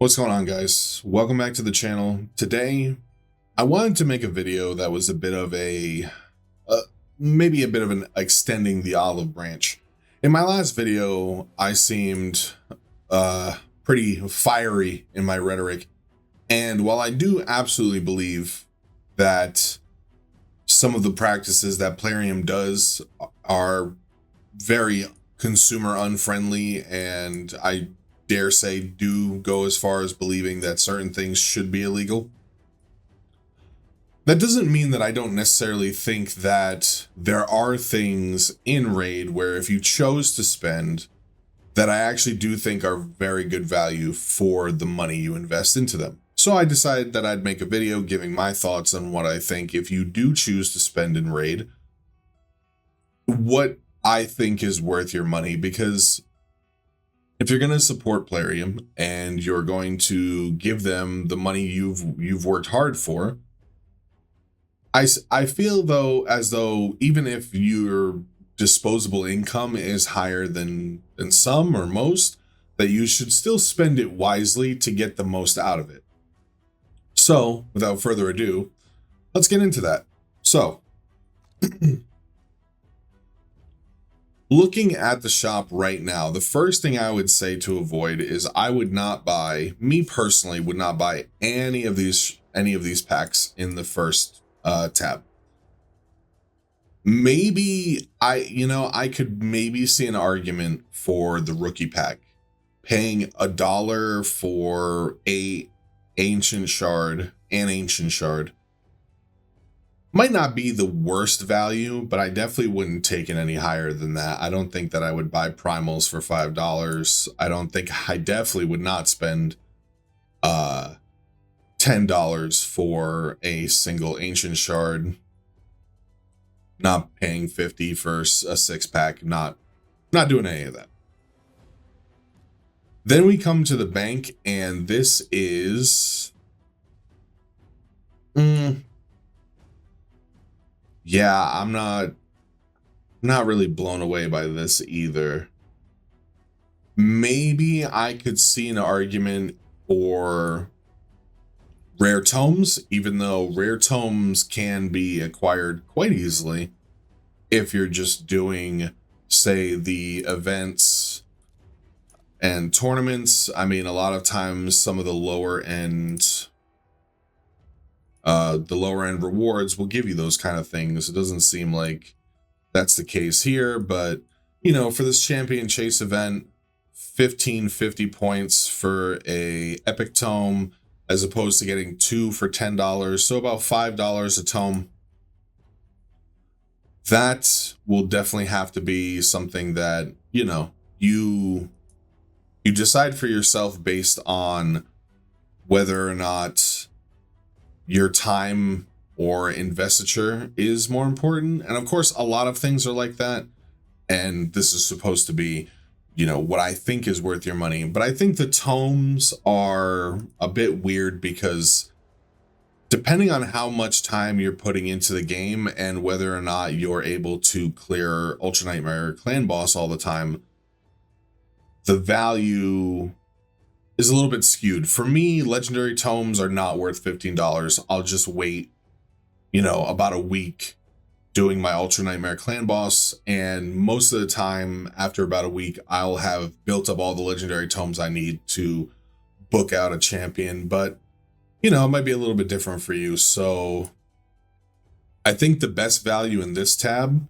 What's going on, guys? Welcome back to the channel. Today, I wanted to make a video that was a bit of maybe a bit of an extending the olive branch. In my last video, I seemed pretty fiery in my rhetoric. And while I do absolutely believe that some of the practices that Plarium does are very consumer unfriendly, and I dare say do go as far as believing that certain things should be illegal, that doesn't mean that I don't necessarily think that there are things in Raid where if you chose to spend, that I actually do think are very good value for the money you invest into them. So I decided that I'd make a video giving my thoughts on what I think if you do choose to spend in Raid, what I think is worth your money. Because if you're going to support Plarium and you're going to give them the money you've worked hard for, I feel though as though even if your disposable income is higher than some or most, that you should still spend it wisely to get the most out of it. So without further ado, let's get into that. So looking at the shop right now, the first thing I would say to avoid is me personally would not buy any of these packs in the first tab. Maybe I could maybe see an argument for the rookie pack, paying $1 for an ancient shard might not be the worst value, but I definitely wouldn't take it any higher than that. I don't think that I would buy primals for $5. I definitely would not spend $10 for a single ancient shard. Not paying $50 for a 6-pack, not doing any of that. Then we come to the bank, and this is yeah, I'm not really blown away by this either. Maybe I could see an argument for rare tomes, even though rare tomes can be acquired quite easily if you're just doing, say, the events and tournaments. I mean, a lot of times some of the lower end rewards will give you those kind of things. It doesn't seem like that's the case here, but for this champion chase event, 1550 points for a epic tome as opposed to getting 2 for $10, so about $5 a tome. That will definitely have to be something that you decide for yourself based on whether or not your time or investiture is more important. And of course, a lot of things are like that. And this is supposed to be, what I think is worth your money. But I think the tomes are a bit weird because depending on how much time you're putting into the game and whether or not you're able to clear Ultra Nightmare Clan Boss all the time, the value is a little bit skewed. For me, legendary tomes are not worth $15. I'll just wait, about a week doing my Ultra Nightmare Clan Boss, and most of the time after about a week, I'll have built up all the legendary tomes I need to book out a champion. But, it might be a little bit different for you. So I think the best value in this tab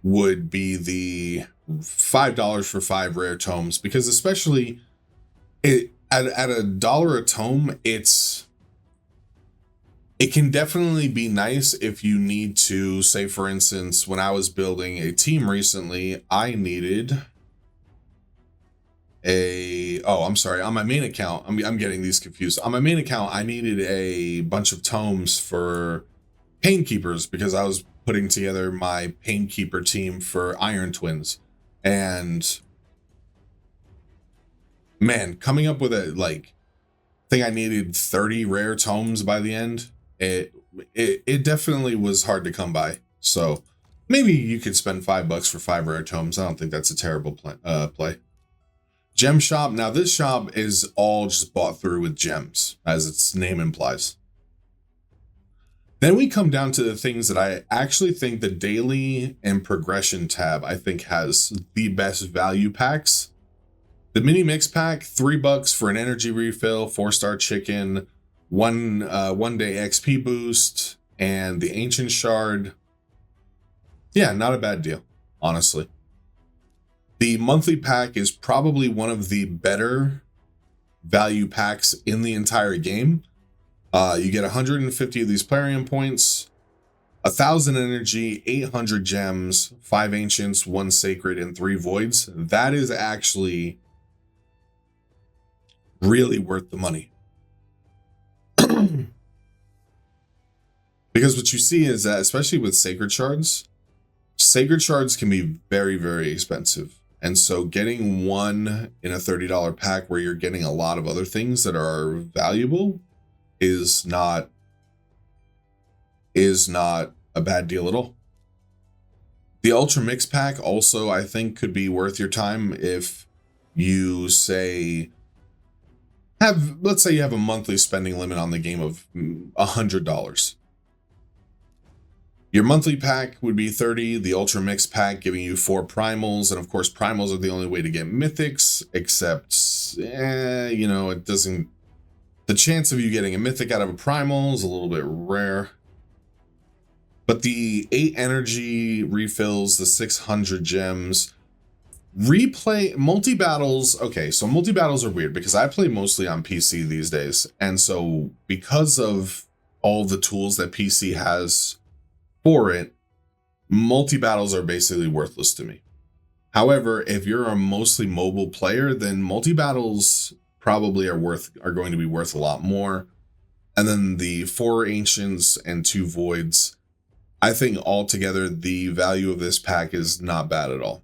would be the $5 for 5 rare tomes, because especially at $1 a tome, it can definitely be nice if you need to, say, for instance, when I was building a team recently, I needed on my main account, I'm getting these confused. On my main account, I needed a bunch of tomes for Painkeepers because I was putting together my Painkeeper team for Iron Twins. And man, coming up with I think I needed 30 rare tomes by the end. It definitely was hard to come by. So maybe you could spend $5 for 5 rare tomes. I don't think that's a terrible play. Gem shop. Now this shop is all just bought through with gems, as its name implies. Then we come down to the things that I actually think the daily and progression tab, I think, has the best value packs. The mini mix pack, $3 for an energy refill, 4-star chicken, one day XP boost, and the ancient shard. Yeah, not a bad deal, honestly. The monthly pack is probably one of the better value packs in the entire game. You get 150 of these Plarium points, 1,000 energy, 800 gems, 5 ancients, 1 sacred, and 3 voids. That is actually really worth the money. Because what you see is that, especially with sacred shards can be very, very expensive. And so getting one in a $30 pack where you're getting a lot of other things that are valuable is not a bad deal at all. The Ultra Mix pack also, I think, could be worth your time if you let's say you have a monthly spending limit on the game of $100. Your monthly pack would be $30, the Ultra Mix pack giving you 4 primals, and of course primals are the only way to get mythics, except, it doesn't, the chance of you getting a mythic out of a primal is a little bit rare. But the 8 energy refills, the 600 gems, multi-battles. Okay, so multi-battles are weird because I play mostly on PC these days. And so because of all the tools that PC has for it, multi-battles are basically worthless to me. However, if you're a mostly mobile player, then multi-battles probably are going to be worth a lot more. And then the 4 ancients and 2 voids, I think altogether the value of this pack is not bad at all.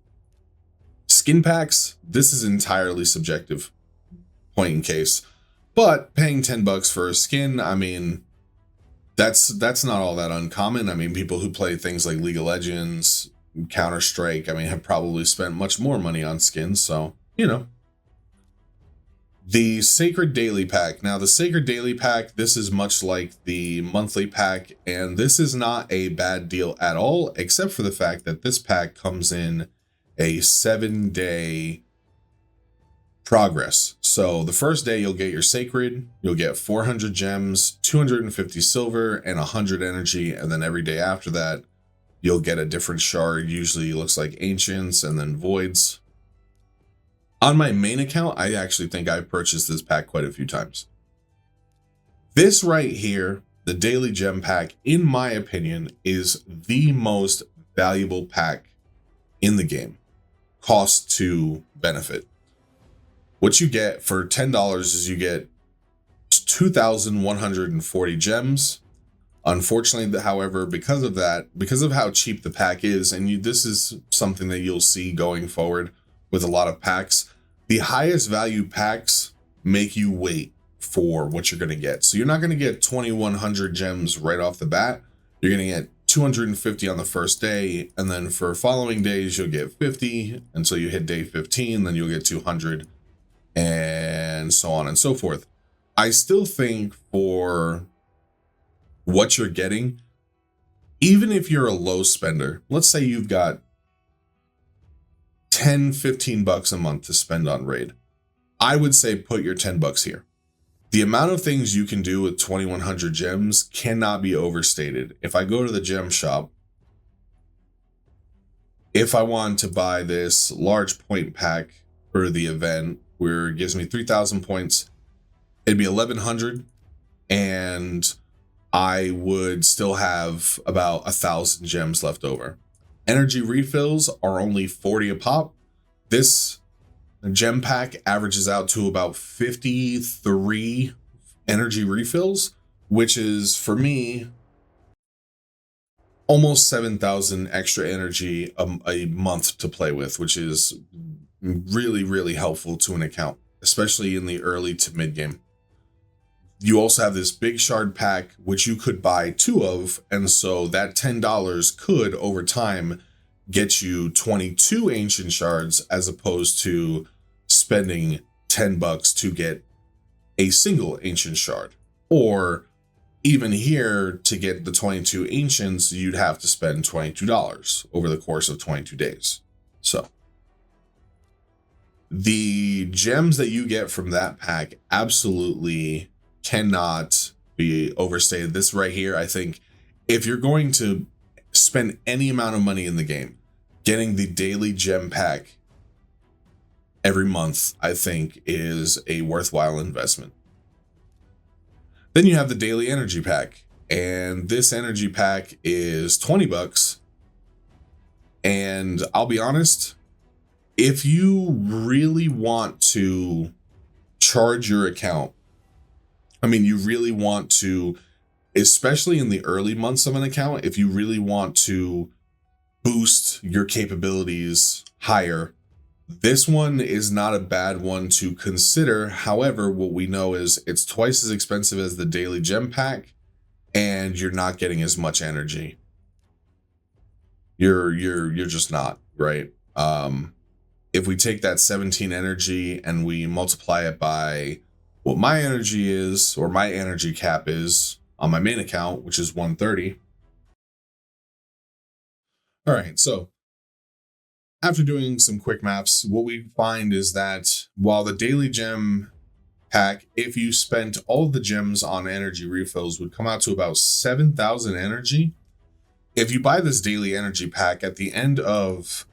Skin packs, this is entirely subjective, point in case. But paying $10 for a skin, I mean, that's not all that uncommon. I mean, people who play things like League of Legends, Counter-Strike, I mean, have probably spent much more money on skins, so, The Sacred Daily Pack. Now, the Sacred Daily Pack, this is much like the monthly pack, and this is not a bad deal at all, except for the fact that this pack comes in a 7-day progress. So the first day you'll get your Sacred, you'll get 400 gems, 250 silver, and 100 energy, and then every day after that, you'll get a different shard. Usually it looks like ancients and then voids. On my main account, I actually think I've purchased this pack quite a few times. This right here, the Daily Gem Pack, in my opinion, is the most valuable pack in the game. Cost to benefit. What you get for $10 is you get 2,140 gems. Unfortunately, however, because of how cheap the pack is, and this is something that you'll see going forward with a lot of packs, the highest value packs make you wait for what you're going to get. So you're not going to get 2,100 gems right off the bat. You're going to get 250 on the first day, and then for following days, you'll get 50 until you hit day 15, then you'll get 200, and so on and so forth. I still think for what you're getting, even if you're a low spender, let's say you've got $10-15 a month to spend on raid, I would say put your $10 here. The amount of things you can do with 2,100 gems cannot be overstated. If I go to the gem shop, if I want to buy this large point pack for the event where it gives me 3,000 points, it'd be 1,100, and I would still have about 1,000 gems left over. Energy refills are only 40 a pop. This gem pack averages out to about 53 energy refills, which is, for me, almost 7,000 extra energy a month to play with, which is really, really helpful to an account, especially in the early to mid game. You also have this big shard pack, which you could buy 2 of, and so that $10 could, over time, get you 22 ancient shards as opposed to spending $10 to get a single ancient shard. Or even here, to get the 22 ancients, you'd have to spend $22 over the course of 22 days. So the gems that you get from that pack absolutely cannot be overstated. This right here, I think if you're going to spend any amount of money in the game, getting the daily gem pack every month, I think, is a worthwhile investment. Then you have the daily energy pack, and this energy pack is $20. And I'll be honest, if you really want to charge your account, I mean, you really want to, especially in the early months of an account, if you really want to boost your capabilities higher, this one is not a bad one to consider. However, what we know is it's twice as expensive as the daily gem pack, and you're not getting as much energy. You're just not, right? If we take that 17 energy and we multiply it by what my energy is, or my energy cap is on my main account, which is 130. All right, so after doing some quick maths, what we find is that while the daily gem pack, if you spent all of the gems on energy refills, would come out to about 7,000 energy. If you buy this daily energy pack at the end of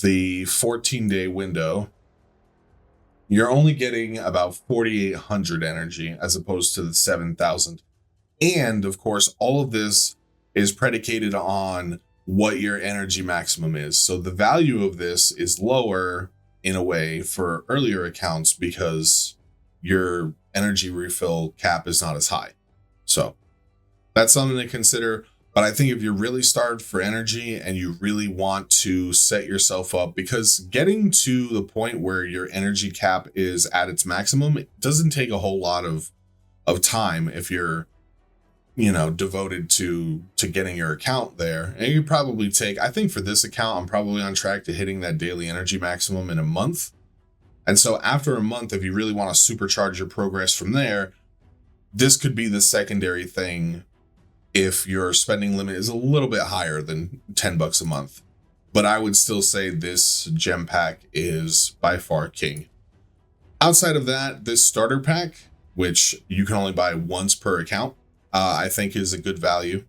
the 14-day window, you're only getting about 4,800 energy as opposed to the 7,000. And of course, all of this is predicated on what your energy maximum is. So the value of this is lower in a way for earlier accounts because your energy refill cap is not as high. So that's something to consider. But I think if you're really starved for energy and you really want to set yourself up, because getting to the point where your energy cap is at its maximum, it doesn't take a whole lot of time if you're, devoted to getting your account there. And you probably take, I think for this account, I'm probably on track to hitting that daily energy maximum in a month. And so after a month, if you really want to supercharge your progress from there, this could be the secondary thing if your spending limit is a little bit higher than $10 a month. But I would still say this gem pack is by far king. Outside of that, this starter pack, which you can only buy once per account, I think is a good value.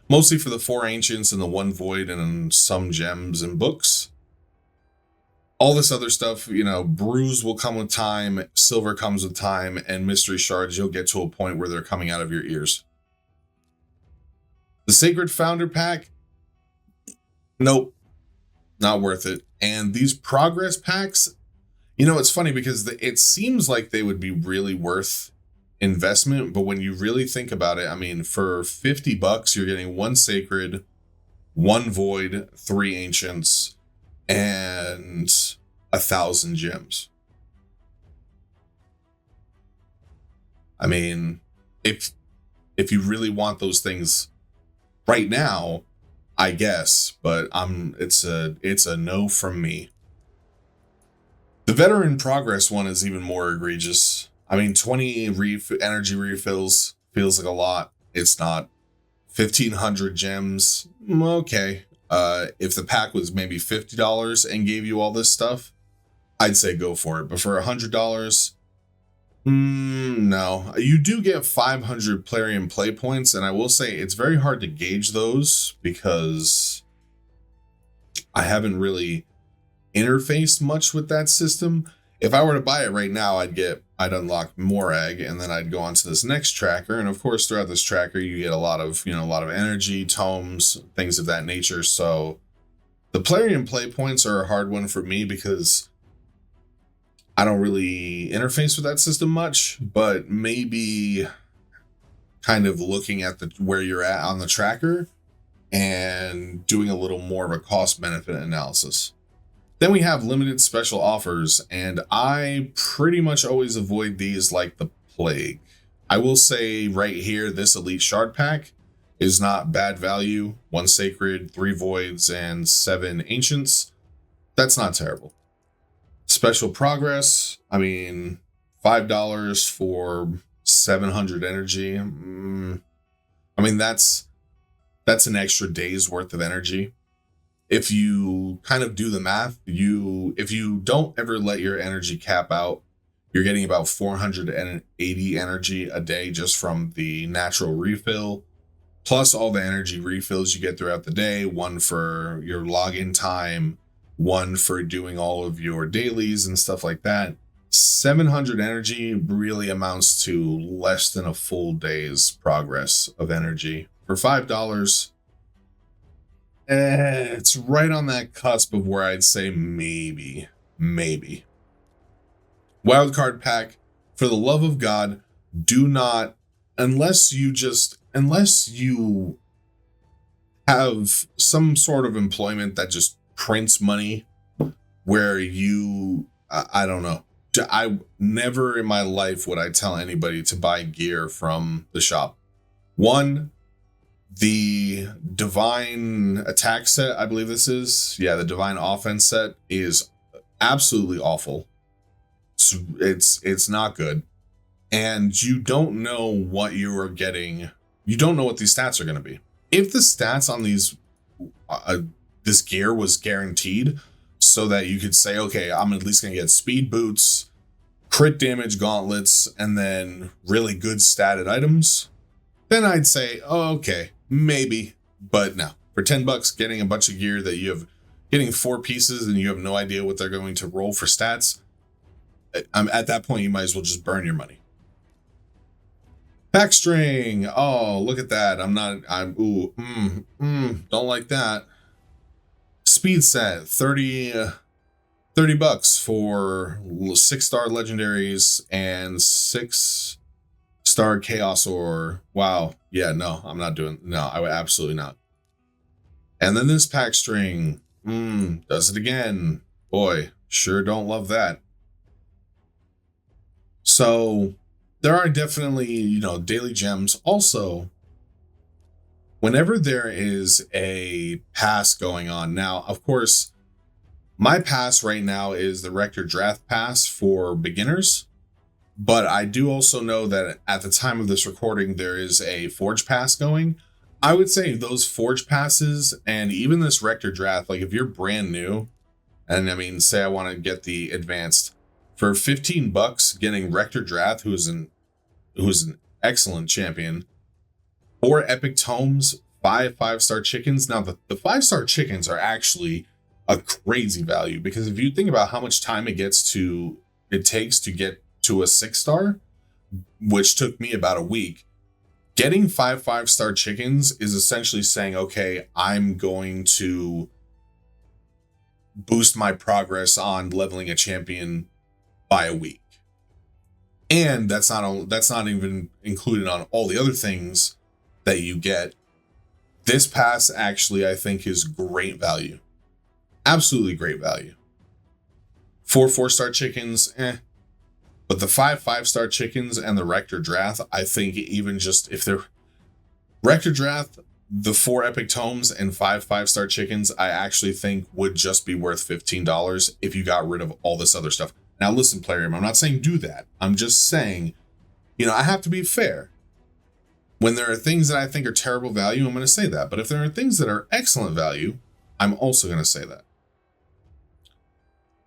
Mostly for the 4 ancients and the 1 void and some gems and books. All this other stuff, brews will come with time, silver comes with time, and mystery shards, you'll get to a point where they're coming out of your ears. The Sacred Founder pack, nope, not worth it. And these progress packs, it's funny because it seems like they would be really worth investment, but when you really think about it, I mean, for $50, you're getting 1 sacred, 1 void, 3 ancients, and 1,000 gems. I mean, if you really want those things right now, I guess, but it's a no from me. The Veteran Progress one is even more egregious. I mean, 20 energy refills feels like a lot. It's not. 1,500 gems, okay. If the pack was maybe $50 and gave you all this stuff, I'd say go for it. But for $100, no. You do get 500 Plarium play points, and I will say it's very hard to gauge those because I haven't really interfaced much with that system. If I were to buy it right now, I'd unlock Morag, and then I'd go on to this next tracker. And of course, throughout this tracker, you get a lot of energy, tomes, things of that nature. So the Plarium play points are a hard one for me because I don't really interface with that system much, but maybe kind of looking at where you're at on the tracker and doing a little more of a cost benefit analysis. Then we have limited special offers, and I pretty much always avoid these like the plague. I will say right here, this Elite Shard Pack is not bad value. 1 sacred, 3 voids, and 7 ancients. That's not terrible. Special progress, I mean, $5 for 700 energy. I mean, that's an extra day's worth of energy. If you kind of do the math, if you don't ever let your energy cap out, you're getting about 480 energy a day just from the natural refill, plus all the energy refills you get throughout the day, one for your login time, one for doing all of your dailies and stuff like that. 700 energy really amounts to less than a full day's progress of energy. For $5, it's right on that cusp of where I'd say maybe. Wildcard pack, for the love of God, do not, unless you have some sort of employment that just prints money where I don't know. I never in my life would I tell anybody to buy gear from the shop. One, the Divine Attack set, I believe this is. Yeah, the Divine Offense set is absolutely awful. It's not good. And you don't know what you are getting. You don't know what these stats are going to be. If the stats on this gear was guaranteed so that you could say, okay, I'm at least going to get speed boots, crit damage gauntlets, and then really good statted items, then I'd say, oh, okay, maybe. But no, for $10, getting a bunch of gear that getting 4 pieces and you have no idea what they're going to roll for stats, at that point, you might as well just burn your money. Pack string. Oh, look at that. Don't like that. Speed set, $30 for 6-star legendaries and 6-star chaos ore. Wow. Yeah, no, I'm not doing, no, I would absolutely not. And then this pack string, does it again. Boy, sure don't love that. So there are definitely, daily gems. Also, whenever there is a pass going on now, of course, my pass right now is the Rector Draft Pass for beginners. But I do also know that at the time of this recording, there is a Forge Pass going. I would say those Forge Passes and even this Rector Draft, like if you're brand new, and I mean, say I want to get the advanced, for $15, getting Rector Drath, who is an excellent champion, 4 epic tomes, 5 5-star chickens. Now the 5-star chickens are actually a crazy value, because if you think about how much time it takes to get to a 6-star, which took me about a week, getting 5 5-star chickens is essentially saying, okay, I'm going to boost my progress on leveling a champion by a week. And that's not even included on all the other things that you get. This pass actually, I think, is great value. Absolutely great value. 4 4-star chickens, But the 5 5-star chickens and the Rector Drath, I think even just if they're Rector Drath, the 4 epic tomes and 5 5-star chickens, I actually think would just be worth $15 if you got rid of all this other stuff. Now, listen, Plarium, I'm not saying do that. I'm just saying, I have to be fair. When there are things that I think are terrible value, I'm going to say that. But if there are things that are excellent value, I'm also going to say that.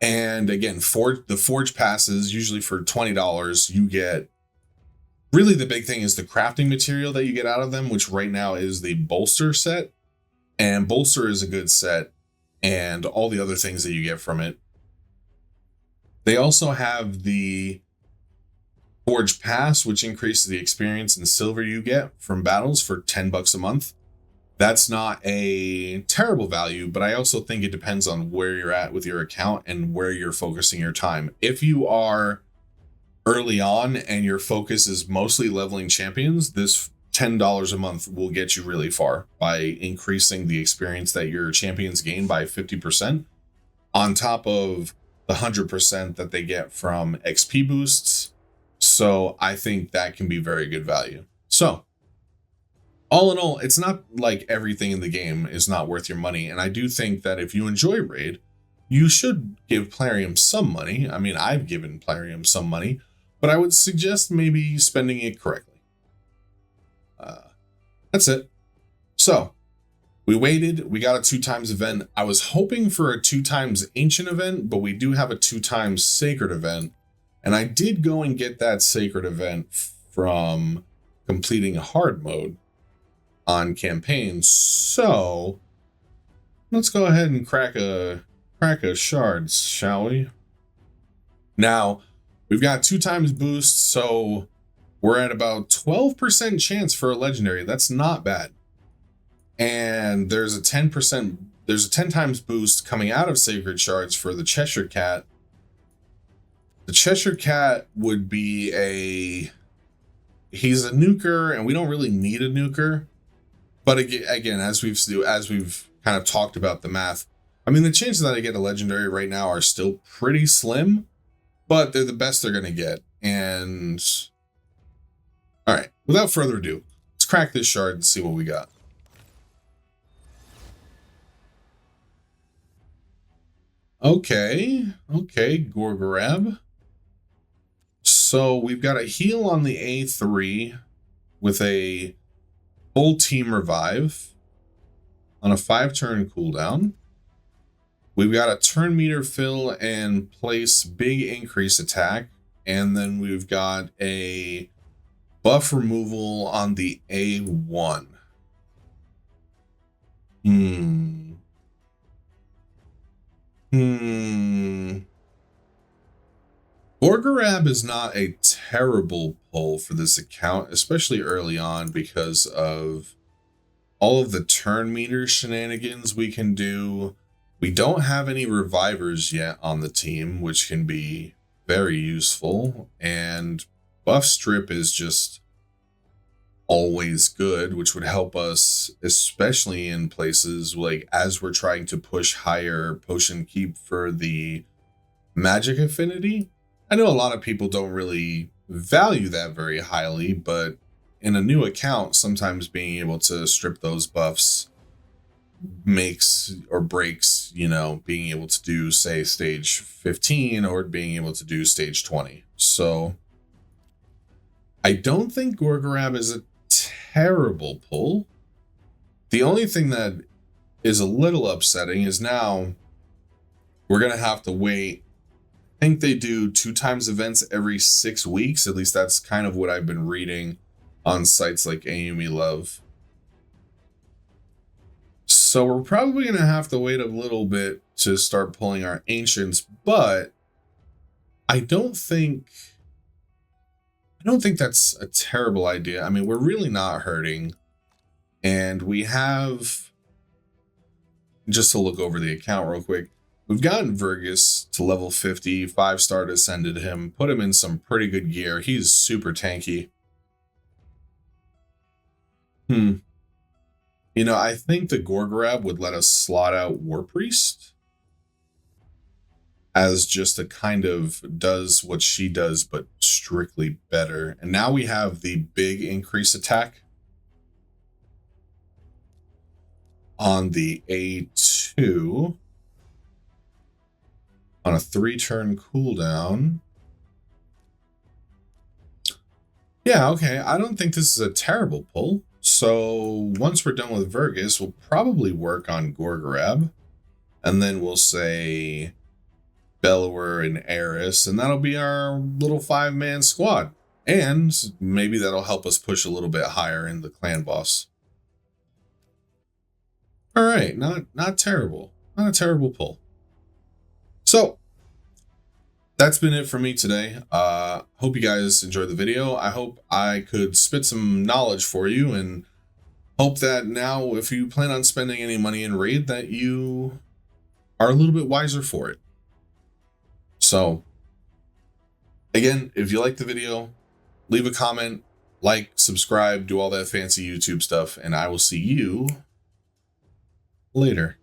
And again, the Forge passes, usually for $20, you get, really the big thing is the crafting material that you get out of them, which right now is the Bolster set. And Bolster is a good set, and all the other things that you get from it. They also have the Forge Pass, which increases the experience and silver you get from battles for $10 a month. That's not a terrible value, but I also think it depends on where you're at with your account and where you're focusing your time. If you are early on and your focus is mostly leveling champions, this $10 a month will get you really far by increasing the experience that your champions gain by 50%, on top of the 100% that they get from XP boosts. So I think that can be very good value. So all in all, it's not like everything in the game is not worth your money. And I do think that if you enjoy Raid, you should give Plarium some money. I mean, I've given Plarium some money, but I would suggest maybe spending it correctly. That's it. So we waited. We got a 2x event. I was hoping for a 2x ancient event, but we do have a 2x sacred event. And I did go and get that sacred event from completing hard mode on campaign. So let's go ahead and crack a shards, shall we? Now we've got 2x boost, so we're at about 12% chance for a legendary. That's not bad. And there's a 10x boost coming out of sacred shards for the Cheshire Cat. The Cheshire Cat would be he's a nuker, and we don't really need a nuker. But again, as we've kind of talked about the math, I mean, the chances that I get a legendary right now are still pretty slim, but they're the best they're going to get. And all right, without further ado, let's crack this shard and see what we got. Okay, Gorgorab. So we've got a heal on the A3 with a full team revive on a 5-turn cooldown. We've got a turn meter fill and place big increase attack. And then we've got a buff removal on the A1. Gorgorab is not a terrible pull for this account, especially early on, because of all of the turn meter shenanigans we can do. We don't have any revivers yet on the team, which can be very useful, and buff strip is just always good, which would help us, especially in places like as we're trying to push higher potion keep for the magic affinity. I know a lot of people don't really value that very highly, but in a new account, sometimes being able to strip those buffs makes or breaks, you know, being able to do, say, stage 15 or being able to do stage 20. So I don't think Gorgorab is a terrible pull. The only thing that is a little upsetting is now we're going to have to wait. I think they do 2x events every 6 weeks. At least that's kind of what I've been reading on sites like Ayumi Love. So we're probably going to have to wait a little bit to start pulling our ancients, but I don't think that's a terrible idea. I mean, we're really not hurting, and we have, just to look over the account real quick, we've gotten Vergus to level 50, 5-star ascended him, put him in some pretty good gear. He's super tanky. You know, I think the Gorgorab would let us slot out War Priest as just a kind of does what she does, but strictly better. And now we have the big increase attack on the A2 on a 3-turn cooldown. Yeah, okay. I don't think this is a terrible pull. So once we're done with Vergus, we'll probably work on Gorgorab. And then we'll say Bellower and Eris, and that'll be our little 5-man squad. And maybe that'll help us push a little bit higher in the clan boss. All right, not terrible. Not a terrible pull. So that's been it for me today. Hope you guys enjoyed the video. I hope I could spit some knowledge for you, and hope that now if you plan on spending any money in Raid that you are a little bit wiser for it. So again, if you like the video, leave a comment, like, subscribe, do all that fancy YouTube stuff, and I will see you later.